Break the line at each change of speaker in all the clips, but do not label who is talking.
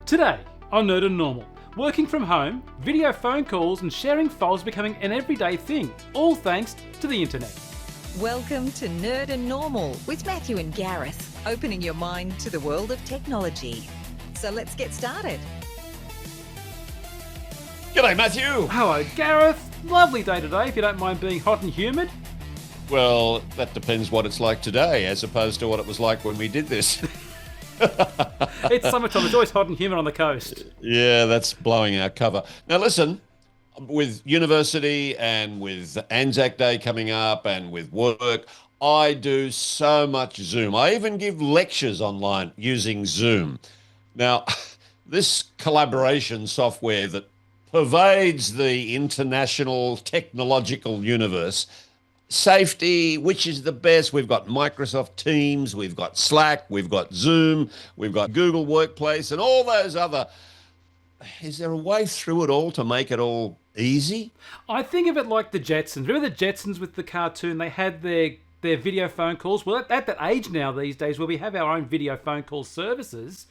Today on Nerd and Normal, working from home, video phone calls and sharing files becoming an everyday thing, all thanks to the internet.
Welcome to Nerd and Normal with Matthew and Gareth, opening your mind to the world of technology. So let's get started.
G'day, Matthew.
Hello, Gareth. Lovely day today, if you don't mind being hot and humid.
Well, that depends what it's like today as opposed to what it was like when we did this.
It's summertime, it's always hot and humid on the coast.
Yeah, that's blowing our cover. Now listen, with university and with Anzac Day coming up and with work, I do so much Zoom. I even give lectures online using Zoom. Now, this collaboration software that pervades the international technological universe, safety, which is the best? We've got Microsoft Teams, we've got Slack, we've got Zoom, we've got Google Workplace and all those other. Is there a way through it all to make it all easy?
I think of it like the Jetsons. Remember the Jetsons with the cartoon? They had their video phone calls. Well, at that age now these days where we have our own video phone call services.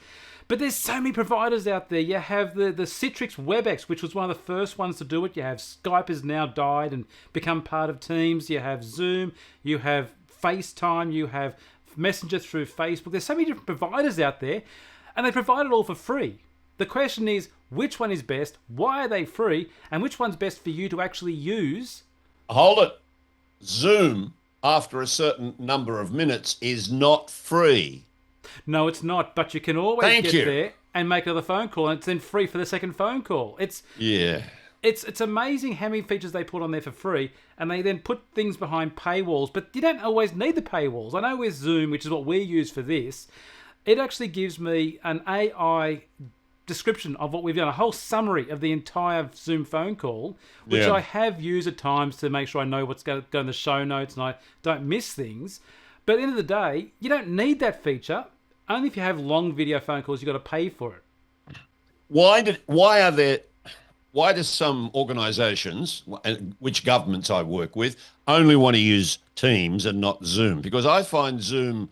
But there's so many providers out there. You have the Citrix WebEx, which was one of the first ones to do it. You have Skype has now died and become part of Teams. You have Zoom. You have FaceTime. You have Messenger through Facebook. There's so many different providers out there, and they provide it all for free. The question is, which one is best? Why are they free? And which one's best for you to actually use?
Hold it. Zoom, after a certain number of minutes, is not free.
No, it's not, but you can always get there and make another phone call, and it's then free for the second phone call. It's amazing how many features they put on there for free, and they then put things behind paywalls, but you don't always need the paywalls. I know with Zoom, which is what we use for this, it actually gives me an AI description of what we've done, a whole summary of the entire Zoom phone call, which I have used at times to make sure I know what's going to go in the show notes and I don't miss things. But at the end of the day, you don't need that feature. Only if you have long video phone calls, you've got to pay for it.
Why do some organisations, which governments I work with, only want to use Teams and not Zoom? Because I find Zoom,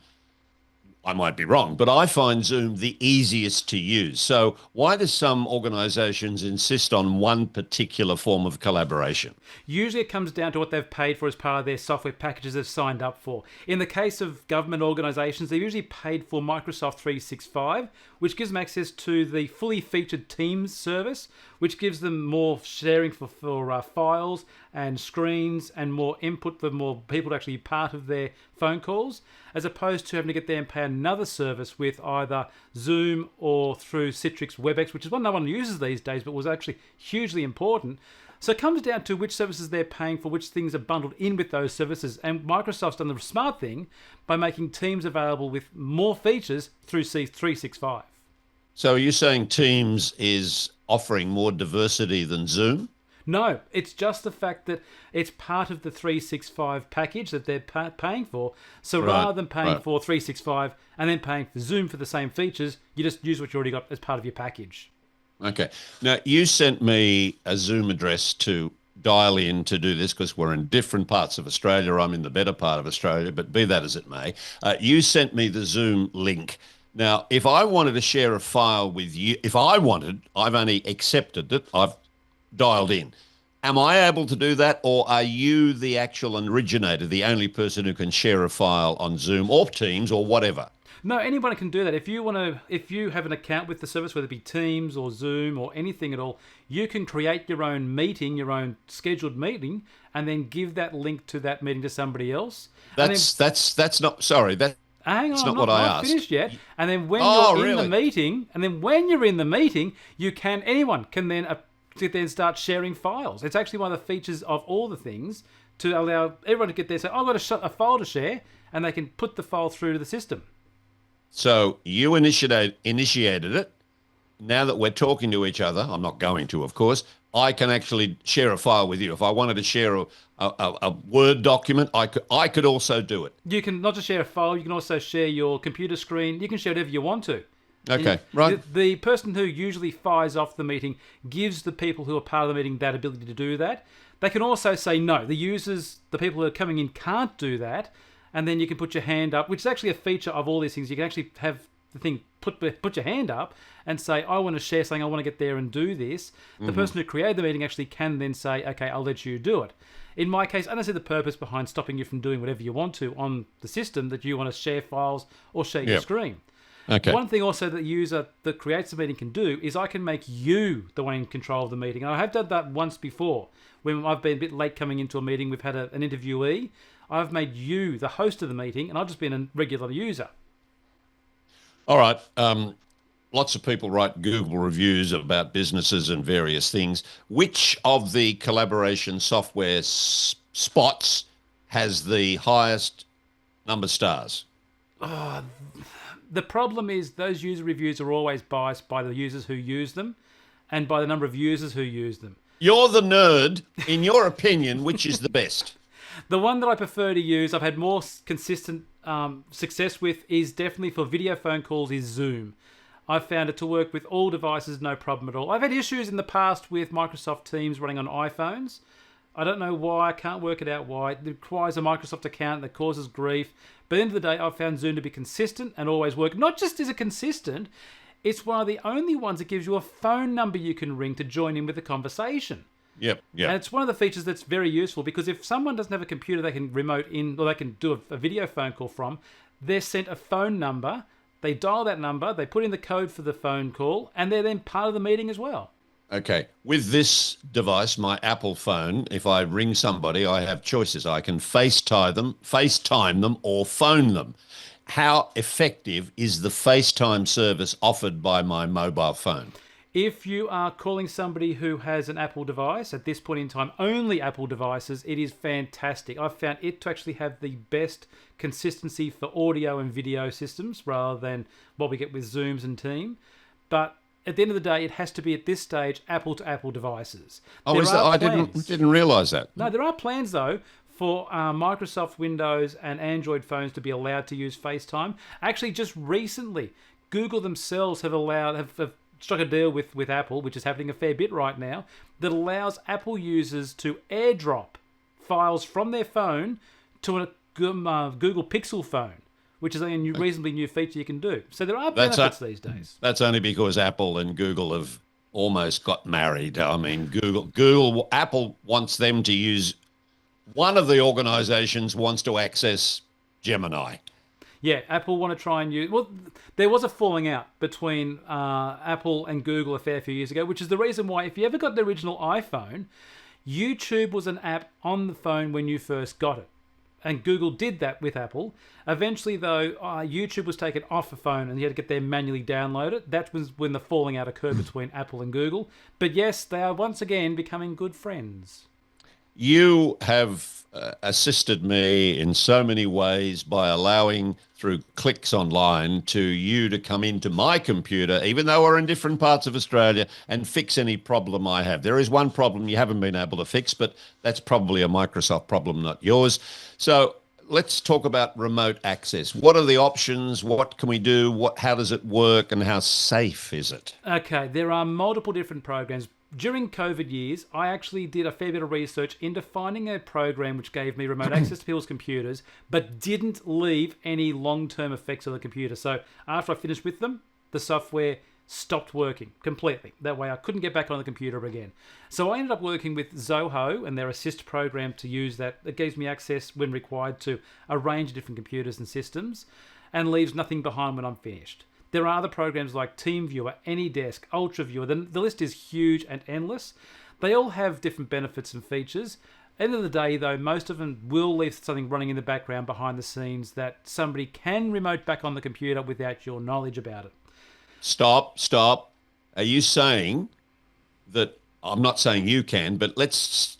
I might be wrong, but I find Zoom the easiest to use. So why do some organisations insist on one particular form of collaboration?
Usually it comes down to what they've paid for as part of their software packages they've signed up for. In the case of government organisations, they've usually paid for Microsoft 365, which gives them access to the fully featured Teams service, which gives them more sharing for files and screens and more input for more people to actually be part of their phone calls, as opposed to having to get there and pay another service with either Zoom or through Citrix WebEx, which is one no one uses these days, but was actually hugely important. So it comes down to which services they're paying for, which things are bundled in with those services. And Microsoft's done the smart thing by making Teams available with more features through 365.
So are you saying Teams is offering more diversity than Zoom?
No, it's just the fact that it's part of the 365 package that they're paying for. So rather than paying for 365 and then paying for Zoom for the same features, you just use what you already got as part of your package.
Okay. Now, you sent me a Zoom address to dial in to do this because we're in different parts of Australia. I'm in the better part of Australia, but be that as it may. You sent me the Zoom link. Now, if I wanted to share a file with you, I've only accepted it. I've dialed in. Am I able to do that, or are you the actual originator, the only person who can share a file on Zoom or Teams or whatever?
No, anyone can do that. If you have an account with the service, whether it be Teams or Zoom or anything at all, you can create your own meeting, your own scheduled meeting, and then give that link to that meeting to somebody else.
That's not
Hang on,
that's not what I asked.
Finished yet. And then when in the meeting, anyone can then start sharing files. It's actually one of the features of all the things to allow everyone to get there and say, I've got a file to share, and they can put the file through to the system.
So you initiated it. Now that we're talking to each other, I'm not going to, of course, I can actually share a file with you. If I wanted to share a Word document, I could also do it.
You can not just share a file, you can also share your computer screen. You can share whatever you want to.
Okay, right.
The person who usually fires off the meeting gives the people who are part of the meeting that ability to do that. They can also say no. The people who are coming in can't do that. And then you can put your hand up, which is actually a feature of all these things. You can actually have the thing, put your hand up and say, I want to share something, I want to get there and do this, the person who created the meeting actually can then say, okay, I'll let you do it. In my case, I don't see the purpose behind stopping you from doing whatever you want to on the system that you want to share files or share your screen.
Okay.
One thing also that the user that creates the meeting can do is I can make you the one in control of the meeting. And I have done that once before. When I've been a bit late coming into a meeting, we've had an interviewee. I've made you the host of the meeting, and I've just been a regular user.
All right. Lots of people write Google reviews about businesses and various things. Which of the collaboration software spots has the highest number of stars?
The problem is those user reviews are always biased by the users who use them and by the number of users who use them.
You're the nerd. In your opinion, which is the best?
The one that I prefer to use, I've had more consistent success with, is definitely for video phone calls, is Zoom. I've found it to work with all devices, no problem at all. I've had issues in the past with Microsoft Teams running on iPhones. I don't know why. I can't work it out why. It requires a Microsoft account that causes grief. But at the end of the day, I've found Zoom to be consistent and always work. Not just is it consistent, it's one of the only ones that gives you a phone number you can ring to join in with the conversation.
Yep.
And it's one of the features that's very useful because if someone doesn't have a computer they can remote in or they can do a video phone call from, they're sent a phone number, they dial that number, they put in the code for the phone call, and they're then part of the meeting as well.
Okay. With this device, my Apple phone, if I ring somebody, I have choices. I can FaceTime them or phone them. How effective is the FaceTime service offered by my mobile phone?
If you are calling somebody who has an Apple device, at this point in time, only Apple devices, it is fantastic. I've found it to actually have the best consistency for audio and video systems rather than what we get with Zooms and Team. But at the end of the day, it has to be at this stage Apple to Apple devises.
Oh, is that? I didn't realise that.
No, there are plans though for Microsoft Windows and Android phones to be allowed to use FaceTime. Actually, just recently, Google themselves have struck a deal with Apple, which is happening a fair bit right now, that allows Apple users to airdrop files from their phone to a Google Pixel phone, which is a reasonably new feature you can do. So there are benefits these days.
That's only because Apple and Google have almost got married. I mean, Apple wants them to use, one of the organizations wants to access Gemini.
Yeah, Apple want to try and use... Well, there was a falling out between Apple and Google a fair few years ago, which is the reason why, if you ever got the original iPhone, YouTube was an app on the phone when you first got it. And Google did that with Apple. Eventually, though, YouTube was taken off the phone and you had to get there manually download it. That was when the falling out occurred between Apple and Google. But yes, they are once again becoming good friends.
You have assisted me in so many ways by allowing, through clicks online, you to come into my computer, even though we're in different parts of Australia, and fix any problem I have. There is one problem you haven't been able to fix, but that's probably a Microsoft problem, not yours. So let's talk about remote access. What are the options? What can we do? How does it work? And how safe is it?
Okay, there are multiple different programs. During COVID years, I actually did a fair bit of research into finding a program which gave me remote access to people's computers, but didn't leave any long-term effects on the computer. So after I finished with them, the software stopped working completely. That way I couldn't get back on the computer again. So I ended up working with Zoho and their Assist program to use that. It gives me access when required to a range of different computers and systems and leaves nothing behind when I'm finished. There are other programs like TeamViewer, AnyDesk, UltraViewer. The list is huge and endless. They all have different benefits and features. At the end of the day, though, most of them will leave something running in the background behind the scenes that somebody can remote back on the computer without your knowledge about it.
Stop. Are you saying that, I'm not saying you can, but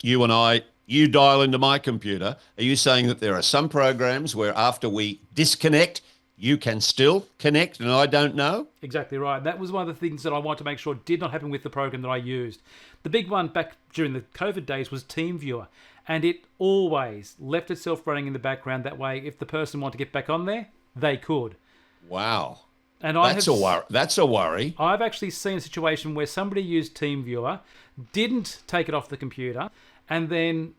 you dial into my computer. Are you saying that there are some programs where after we disconnect, you can still connect and I don't know?
Exactly right. That was one of the things that I wanted to make sure did not happen with the program that I used. The big one back during the COVID days was TeamViewer, and it always left itself running in the background. That way, if the person wanted to get back on there, they could.
Wow.
And
That's a worry.
I've actually seen a situation where somebody used TeamViewer, didn't take it off the computer, and then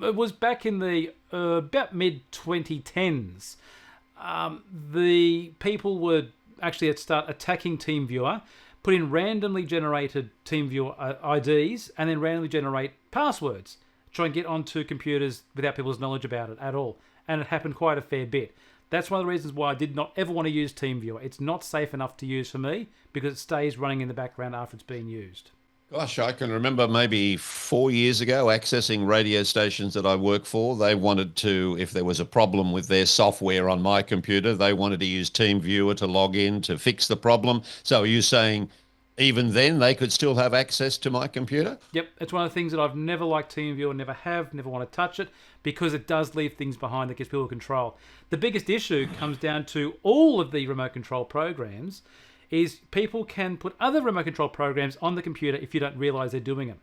it was back in the about mid-2010s. The people were actually start attacking TeamViewer, put in randomly generated TeamViewer IDs, and then randomly generate passwords. Try and get onto computers without people's knowledge about it at all. And it happened quite a fair bit. That's one of the reasons why I did not ever want to use TeamViewer. It's not safe enough to use for me because it stays running in the background after it's been used.
Gosh, I can remember maybe 4 years ago accessing radio stations that I work for. They wanted to, if there was a problem with their software on my computer, they wanted to use TeamViewer to log in to fix the problem. So are you saying even then they could still have access to my computer?
Yep, it's one of the things that I've never liked TeamViewer, never want to touch it, because it does leave things behind that gives people control. The biggest issue comes down to all of the remote control programs is people can put other remote control programs on the computer if you don't realize they're doing it.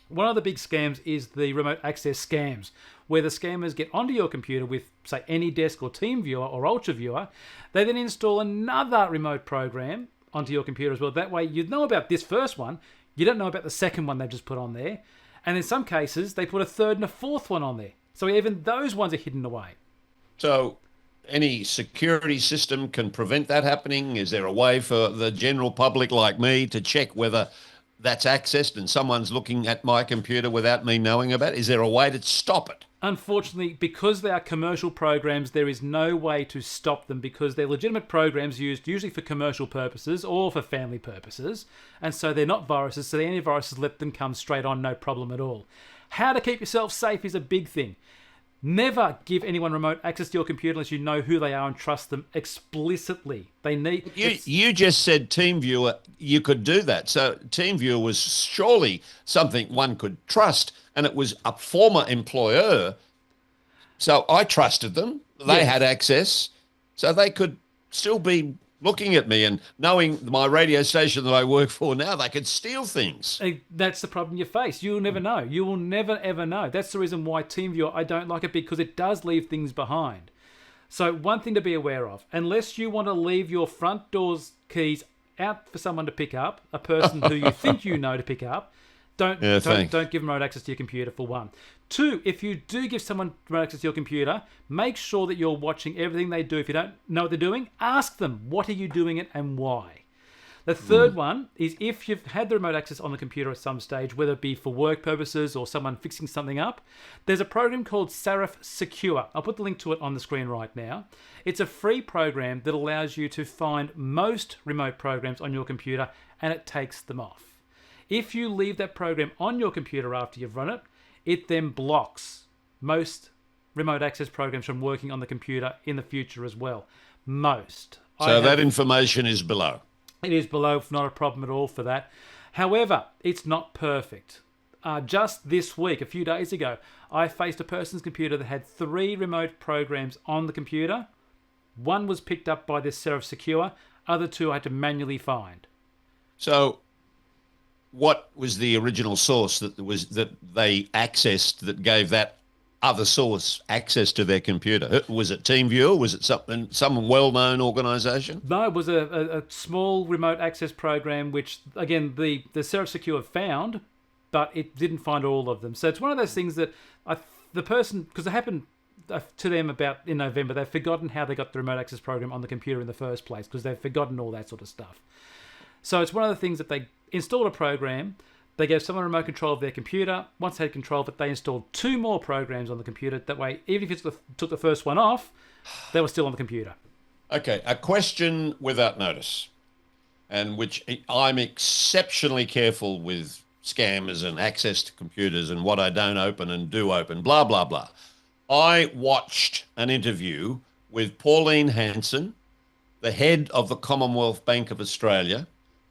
One of the big scams is the remote access scams, where the scammers get onto your computer with, say, AnyDesk or TeamViewer or UltraViewer. They then install another remote program onto your computer as well. That way you know about this first one, you don't know about the second one they've just put on there. And in some cases, they put a third and a fourth one on there. So even those ones are hidden away.
So any security system can prevent that happening? Is there a way for the general public like me to check whether that's accessed and someone's looking at my computer without me knowing about it? Is there a way to stop it?
Unfortunately, because they are commercial programs, there is no way to stop them because they're legitimate programs used usually for commercial purposes or for family purposes. And so they're not viruses, so the antiviruses let them come straight on, no problem at all. How to keep yourself safe is a big thing. Never give anyone remote access to your computer unless you know who they are and trust them explicitly. They need.
You just said TeamViewer, you could do that. So TeamViewer was surely something one could trust, and it was a former employer. So I trusted them. They had access, so they could still be looking at me and knowing my radio station that I work for now, they could steal things.
That's the problem you face. You'll never know. You will never, ever know. That's the reason why TeamViewer, I don't like it, because it does leave things behind. So one thing to be aware of, unless you want to leave your front door's keys out for someone to pick up, a person who you think you know to pick up, don't give them remote access to your computer, for one. Two, if you do give someone remote access to your computer, make sure that you're watching everything they do. If you don't know what they're doing, ask them, what are you doing it and why? The third one is if you've had the remote access on the computer at some stage, whether it be for work purposes or someone fixing something up, there's a program called Serif Secure. I'll put the link to it on the screen right now. It's a free program that allows you to find most remote programs on your computer, and it takes them off. If you leave that program on your computer after you've run it, it then blocks most remote access programs from working on the computer in the future as well. Most.
So that information is below.
It is below, not a problem at all for that. However, it's not perfect. Just this week, a few days ago, I faced a person's computer that had 3 remote programs on the computer. One was picked up by this Serif Secure. Other 2 I had to manually find.
So what was the original source that they accessed that gave that other source access to their computer? Was it TeamViewer? Was it some well-known organisation?
No, it was a small remote access program, which again the Serif Secure found, but it didn't find all of them. So it's one of those things that the person, because it happened to them about in November, they've forgotten how they got the remote access program on the computer in the first place because they've forgotten all that sort of stuff. So it's one of the things that they installed a program, they gave someone remote control of their computer. Once they had control of it, they installed 2 more programs on the computer. That way, even if it took the first one off, they were still on the computer.
Okay, a question without notice, and which I'm exceptionally careful with scammers and access to computers and what I don't open and do open, blah, blah, blah. I watched an interview with Pauline Hanson, the head of the Commonwealth Bank of Australia,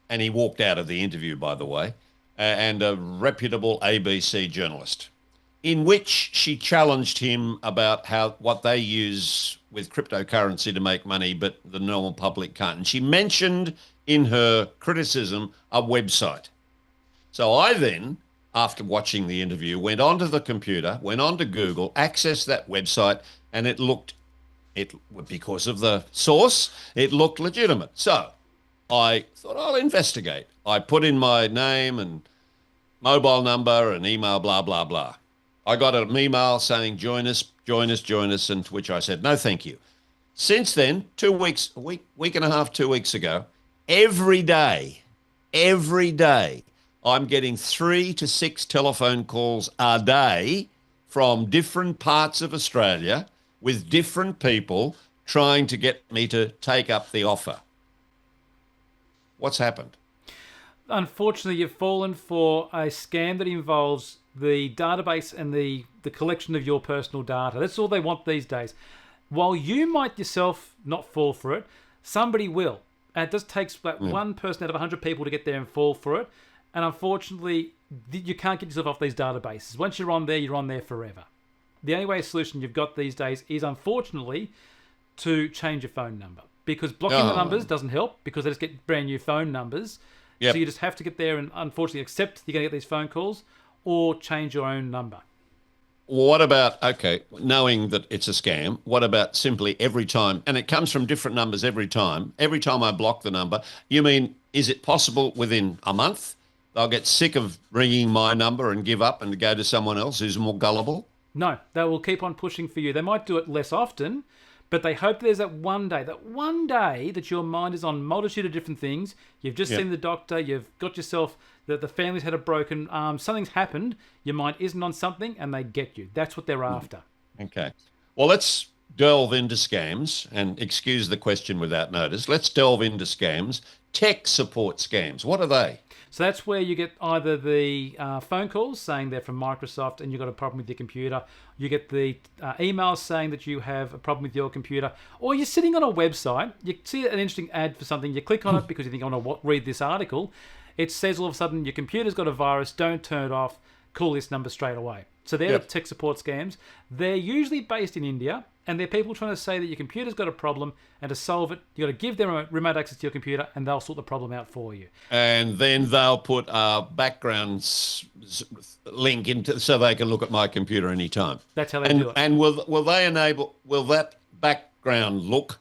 and he walked out of the interview, by the way, and a reputable ABC journalist, in which she challenged him about what they use with cryptocurrency to make money, but the normal public can't. And she mentioned in her criticism a website. So I then, after watching the interview, went onto the computer, went onto Google, accessed that website, and because of the source, it looked legitimate. So I thought, I'll investigate. I put in my name and mobile number and email, blah, blah, blah. I got an email saying, join us, and to which I said, no, thank you. Since then, 2 weeks, week and a half, 2 weeks ago, every day, every day, I'm getting 3 to 6 telephone calls a day from different parts of Australia with different people trying to get me to take up the offer. What's happened?
Unfortunately, you've fallen for a scam that involves the database and the collection of your personal data. That's all they want these days. While you might yourself not fall for it, somebody will. And it just takes like one person out of 100 people to get there and fall for it. And unfortunately, you can't get yourself off these databases. Once you're on there forever. The only way solution you've got these days is, unfortunately, to change your phone number. Because blocking the numbers doesn't help, because they just get brand new phone numbers. Yep. So you just have to get there and unfortunately accept you're going to get these phone calls, or change your own number.
What about, okay, knowing that it's a scam, what about simply every time, and it comes from different numbers every time I block the number, you mean, is it possible within a month they'll get sick of ringing my number and give up and go to someone else who's more gullible?
No, they will keep on pushing for you. They might do it less often, but they hope there's that one day that your mind is on a multitude of different things. You've just seen the doctor, you've got yourself, the family's had a broken arm, something's happened, your mind isn't on something, and they get you. That's what they're after.
Okay. Well, let's delve into scams, and excuse the question without notice. Let's delve into scams. Tech support scams. What are they?
So that's where you get either the phone calls saying they're from Microsoft and you've got a problem with your computer. You get the emails saying that you have a problem with your computer. Or you're sitting on a website, you see an interesting ad for something, you click on it because you think, I want to read this article. It says all of a sudden, your computer's got a virus, don't turn it off, call this number straight away. So they're the tech support scams. They're usually based in India, and they're people trying to say that your computer's got a problem, and to solve it, you've got to give them remote access to your computer, and they'll sort the problem out for you.
And then they'll put a background link into so they can look at my computer anytime.
That's how they do it.
And will that background look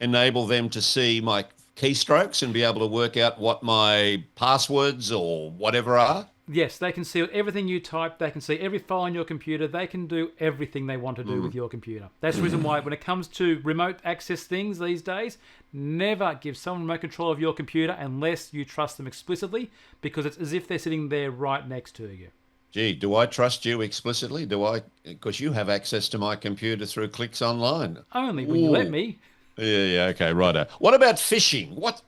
enable them to see my keystrokes and be able to work out what my passwords or whatever are?
Yes, they can see everything you type. They can see every file on your computer. They can do everything they want to do with your computer. That's the reason why when it comes to remote access things these days, never give someone remote control of your computer unless you trust them explicitly, because it's as if they're sitting there right next to you.
Gee, do I trust you explicitly? Because you have access to my computer through clicks online.
Only when you let me.
Yeah, okay, righto. What about phishing? What?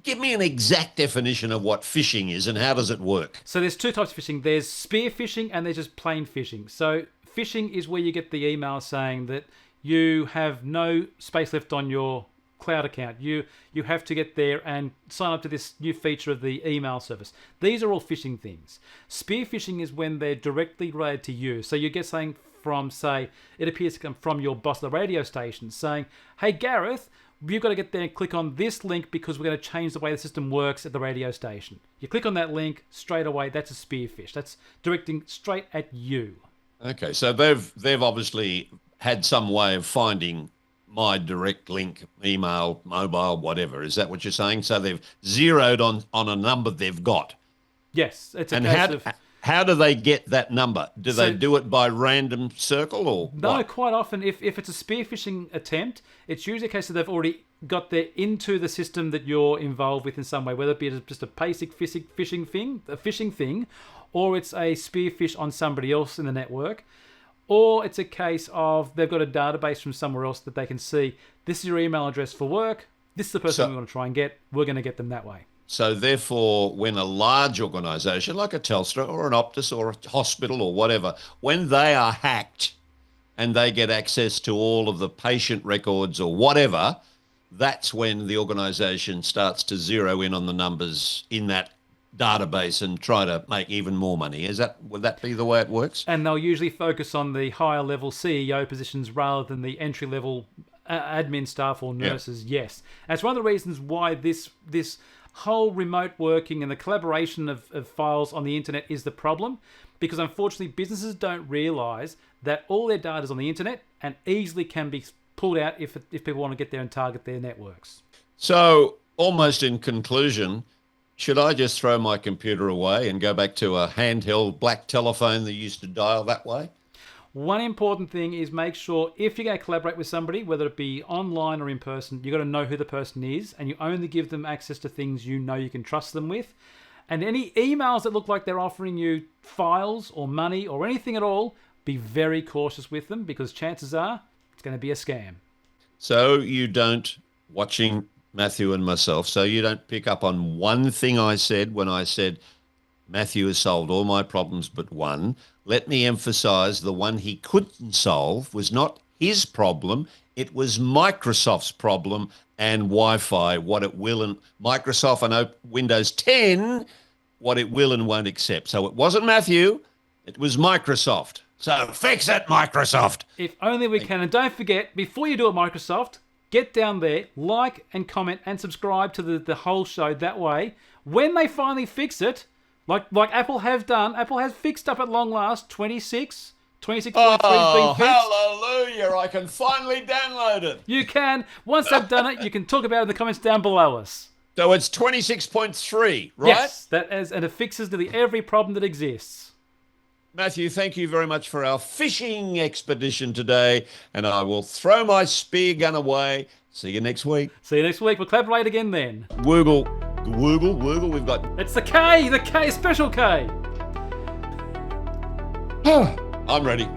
Give me an exact definition of what phishing is and how does it work?
So there's two types of phishing. There's spear phishing and there's just plain phishing. So phishing is where you get the email saying that you have no space left on your cloud account. You have to get there and sign up to this new feature of the email service. These are all phishing things. Spear phishing is when they're directly related to you. So you get something from, say, it appears to come from your boss at the radio station saying, hey, Gareth, you've got to get there and click on this link because we're going to change the way the system works at the radio station. You click on that link straight away. That's a spear phish. That's directing straight at you. Okay,
so they've obviously had some way of finding my direct link, email, mobile, whatever. Is that what you're saying? So they've zeroed on a number they've got.
Yes, it's a case of...
How do they get that number? Do they do it by random circle or
no?
What?
Quite often, if it's a spear phishing attempt, it's usually a case that they've already got there into the system that you're involved with in some way, whether it be just a basic phishing thing, or it's a spear phish on somebody else in the network, or it's a case of they've got a database from somewhere else that they can see, this is your email address for work, this is the person we want to try and get, we're going to get them that way.
So therefore, when a large organisation like a Telstra or an Optus or a hospital or whatever, when they are hacked and they get access to all of the patient records or whatever, that's when the organisation starts to zero in on the numbers in that database and try to make even more money. Would that be the way it works?
And they'll usually focus on the higher level CEO positions rather than the entry level admin staff or nurses. Yep. Yes. That's one of the reasons why this whole remote working and the collaboration of files on the internet is the problem, because unfortunately businesses don't realise that all their data is on the internet and easily can be pulled out if people want to get there and target their networks.
So almost in conclusion, should I just throw my computer away and go back to a handheld black telephone that used to dial that way?
One important thing is make sure if you're going to collaborate with somebody, whether it be online or in person, you've got to know who the person is, and you only give them access to things you know you can trust them with. And any emails that look like they're offering you files or money or anything at all, be very cautious with them, because chances are it's going to be a scam.
So you don't, watching Matthew and myself, so you don't pick up on one thing I said when I said Matthew has solved all my problems but one. Let me emphasize the one he couldn't solve was not his problem. It was Microsoft's problem and Wi-Fi, what it will, and Microsoft and Windows 10, what it will and won't accept. So it wasn't Matthew, it was Microsoft. So fix it, Microsoft.
If only we can. And don't forget, before you do it, Microsoft, get down there, like and comment and subscribe to the whole show. That way, when they finally fix it, like Apple have done, Apple has fixed up at long last 26.3 has been fixed.
Hallelujah, I can finally download it.
You can. Once they've done it, you can talk about it in the comments down below us.
So it's 26.3, right?
Yes, that is, and it fixes nearly every problem that exists.
Matthew, thank you very much for our fishing expedition today, and I will throw my spear gun away. See you next week.
See you next week. We'll collaborate again then.
Woogle, we've got...
It's the K, special K.
I'm ready.